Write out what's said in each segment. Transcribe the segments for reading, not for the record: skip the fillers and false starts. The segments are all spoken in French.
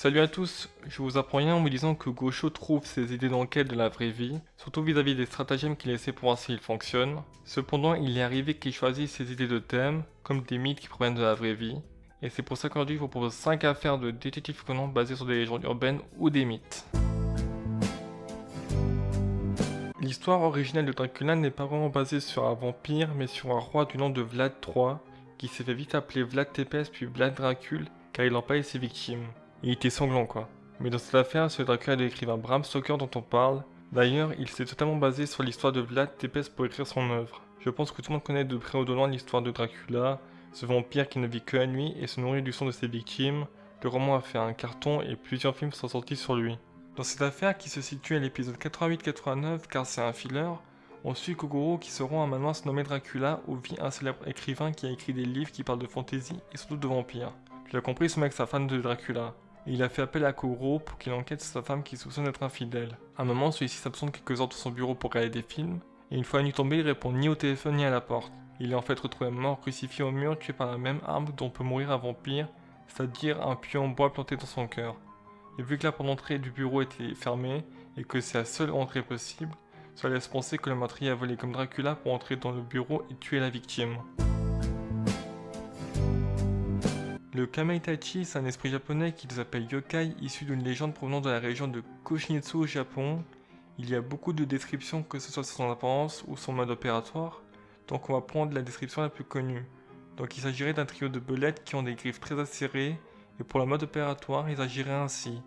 Salut à tous, je vous apprends rien en vous disant que Gaucho trouve ses idées d'enquête de la vraie vie, surtout vis-à-vis des stratagèmes qu'il essaie pour voir s'ils fonctionnent. Cependant, il est arrivé qu'il choisisse ses idées de thème, comme des mythes qui proviennent de la vraie vie, et c'est pour ça qu'aujourd'hui je vous propose 5 affaires de détectives Conan basées sur des légendes urbaines ou des mythes. L'histoire originelle de Dracula n'est pas vraiment basée sur un vampire, mais sur un roi du nom de Vlad III, qui s'est fait vite appeler Vlad Tepes puis Vlad Dracul, car il empaillait ses victimes. Il était sanglant quoi. Mais dans cette affaire, c'est le Dracula de l'écrivain Bram Stoker dont on parle. D'ailleurs, il s'est totalement basé sur l'histoire de Vlad Tepes pour écrire son œuvre. Je pense que tout le monde connaît de près ou de loin l'histoire de Dracula, ce vampire qui ne vit que la nuit et se nourrit du sang de ses victimes. Le roman a fait un carton et plusieurs films sont sortis sur lui. Dans cette affaire qui se situe à l'épisode 88-89 car c'est un filler, on suit Kogoro qui se rend à un manoir se nommé Dracula où vit un célèbre écrivain qui a écrit des livres qui parlent de fantasy et surtout de vampires. Tu l'as compris, ce mec c'est un fan de Dracula. Et il a fait appel à Kogoro pour qu'il enquête sur sa femme qui soupçonne d'être infidèle. À un moment, celui-ci s'absente quelques heures de son bureau pour regarder des films, et une fois la nuit tombée, il répond ni au téléphone ni à la porte. Il est en fait retrouvé mort, crucifié au mur, tué par la même arme dont peut mourir un vampire, c'est-à-dire un pieu en bois planté dans son cœur. Et vu que la porte d'entrée du bureau était fermée, et que c'est la seule entrée possible, cela laisse penser que le meurtrier a volé comme Dracula pour entrer dans le bureau et tuer la victime. Le Kamaitachi, c'est un esprit japonais qu'ils appellent yokai, issu d'une légende provenant de la région de Koshinetsu au Japon. Il y a beaucoup de descriptions, que ce soit sur son apparence ou son mode opératoire, donc on va prendre la description la plus connue. Donc il s'agirait d'un trio de belettes qui ont des griffes très acérées, et pour le mode opératoire, ils agiraient ainsi.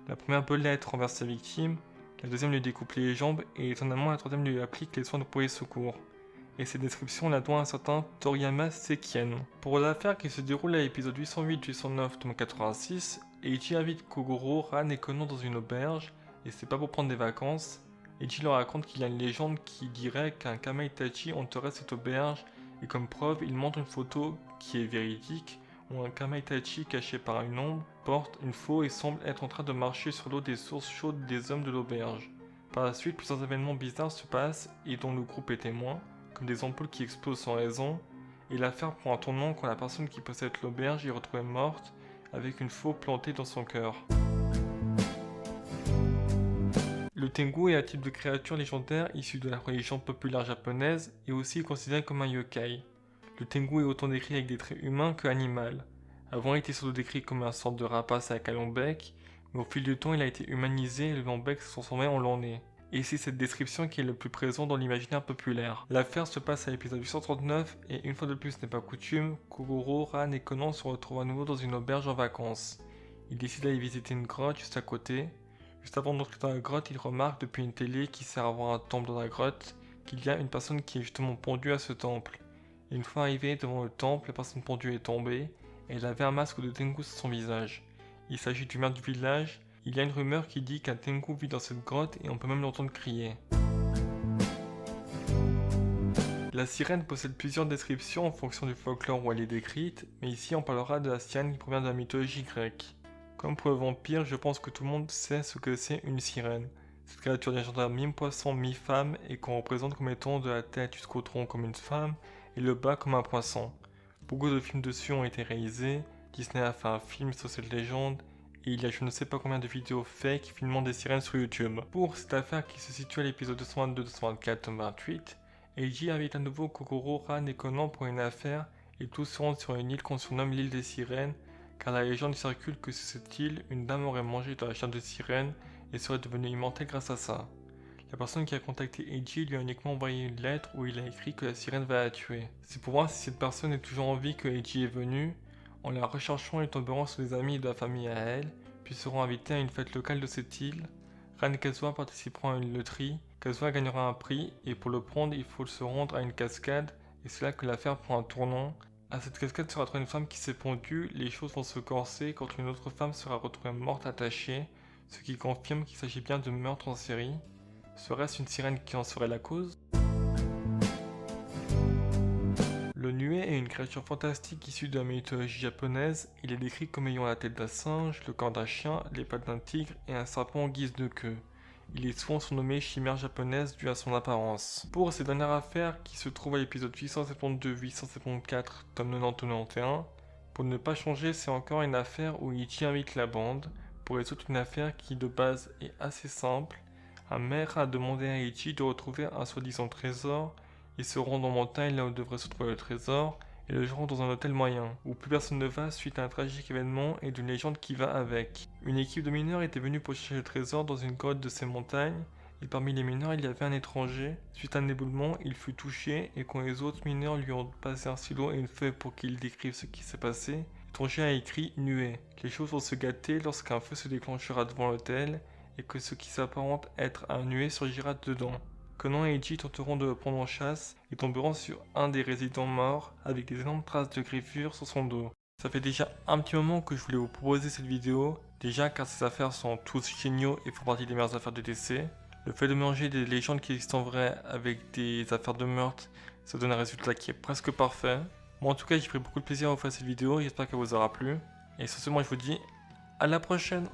La première belette renverse sa victime, la deuxième lui découpe les jambes, et étonnamment la troisième lui applique les soins de premier secours. Et cette description la doit à un certain Toriyama Sekien. Pour l'affaire qui se déroule à l'épisode 808-809 tome 86, Eiji invite Kogoro, Ran et Konan dans une auberge, et c'est pas pour prendre des vacances. Eiji leur raconte qu'il y a une légende qui dirait qu'un Kamaitachi hanterait cette auberge, et comme preuve, il montre une photo qui est véridique, où un Kamaitachi caché par une ombre porte une faux et semble être en train de marcher sur l'eau des sources chaudes des hommes de l'auberge. Par la suite, plusieurs événements bizarres se passent et dont le groupe est témoin, comme des ampoules qui explosent sans raison, et l'affaire prend un tournant quand la personne qui possède l'auberge est retrouvée morte, avec une faux plantée dans son cœur. Le Tengu est un type de créature légendaire issue de la religion populaire japonaise et aussi considéré comme un yokai. Le Tengu est autant décrit avec des traits humains que animal. Avant il était surtout décrit comme une sorte de rapace avec un long bec, mais au fil du temps il a été humanisé et le long bec s'est transformé en long nez. Et c'est cette description qui est le plus présent dans l'imaginaire populaire. L'affaire se passe à l'épisode 839 et une fois de plus ce n'est pas coutume, Kogoro, Ran et Konan se retrouvent à nouveau dans une auberge en vacances. Ils décident d'aller visiter une grotte juste à côté. Juste avant d'entrer dans la grotte, ils remarquent depuis une télé qui sert à voir un temple dans la grotte qu'il y a une personne qui est justement pendue à ce temple. Et une fois arrivée devant le temple, la personne pendue est tombée et elle avait un masque de Tengu sur son visage. Il s'agit du maire du village. Il y a une rumeur qui dit qu'un Tengu vit dans cette grotte et on peut même l'entendre crier. La sirène possède plusieurs descriptions en fonction du folklore où elle est décrite, mais ici on parlera de la sirène qui provient de la mythologie grecque. Comme pour le vampire, je pense que tout le monde sait ce que c'est une sirène. Cette créature légendaire mi-poisson, mi-femme et qu'on représente comme étant de la tête jusqu'au tronc comme une femme et le bas comme un poisson. Beaucoup de films dessus ont été réalisés, Disney a fait un film sur cette légende, et il y a je ne sais pas combien de vidéos fake filmant des sirènes sur YouTube. Pour cette affaire qui se situe à l'épisode 222-224 tome 28, Eiji invite à nouveau Kogoro, Ran et Konan pour une affaire et tous se rendent sur une île qu'on surnomme l'île des sirènes car la légende circule que sur cette île, une dame aurait mangé de la chair de sirène et serait devenue immortelle grâce à ça. La personne qui a contacté Eiji lui a uniquement envoyé une lettre où il a écrit que la sirène va la tuer. C'est pour voir si cette personne est toujours en vie que Eiji est venu. En la recherchant, ils tomberont sur des amis de la famille à elle, puis seront invités à une fête locale de cette île. Ran et Kazuha participeront à une loterie, Kazuha gagnera un prix, et pour le prendre, il faut se rendre à une cascade, et c'est là que l'affaire prend un tournant. À cette cascade sera retrouvée une femme qui s'est pendue, les choses vont se corser quand une autre femme sera retrouvée morte attachée, ce qui confirme qu'il s'agit bien de meurtre en série. Serait-ce une sirène qui en serait la cause ? Le nuée est une créature fantastique issue de la mythologie japonaise. Il est décrit comme ayant la tête d'un singe, le corps d'un chien, les pattes d'un tigre et un serpent en guise de queue. Il est souvent surnommé chimère japonaise due à son apparence. Pour ces dernières affaires qui se trouvent à l'épisode 872-874 tome 90-91, pour ne pas changer, c'est encore une affaire où Ichi invite la bande pour résoudre une affaire qui de base est assez simple. Un maire a demandé à Ichi de retrouver un soi-disant trésor. Ils se rendent en montagne là où devrait se trouver le trésor et le jour dans un hôtel moyen, où plus personne ne va suite à un tragique événement et d'une légende qui va avec. Une équipe de mineurs était venue pour chercher le trésor dans une grotte de ces montagnes, et parmi les mineurs il y avait un étranger. Suite à un éboulement, il fut touché, et quand les autres mineurs lui ont passé un stylo et une feuille pour qu'il décrive ce qui s'est passé, l'étranger a écrit « nuée ». Les choses vont se gâter lorsqu'un feu se déclenchera devant l'hôtel, et que ce qui s'apparente être un nuée surgira dedans. Conan et Ichi tenteront de le prendre en chasse et tomberont sur un des résidents morts avec des énormes traces de griffures sur son dos. Ça fait déjà un petit moment que je voulais vous proposer cette vidéo, déjà car ces affaires sont tous géniaux et font partie des meilleures affaires de DC. Le fait de mélanger des légendes qui existent en vrai avec des affaires de meurtre, ça donne un résultat qui est presque parfait. Moi en tout cas j'ai pris beaucoup de plaisir à vous faire cette vidéo, j'espère qu'elle vous aura plu. Et sur ce moi je vous dis à la prochaine.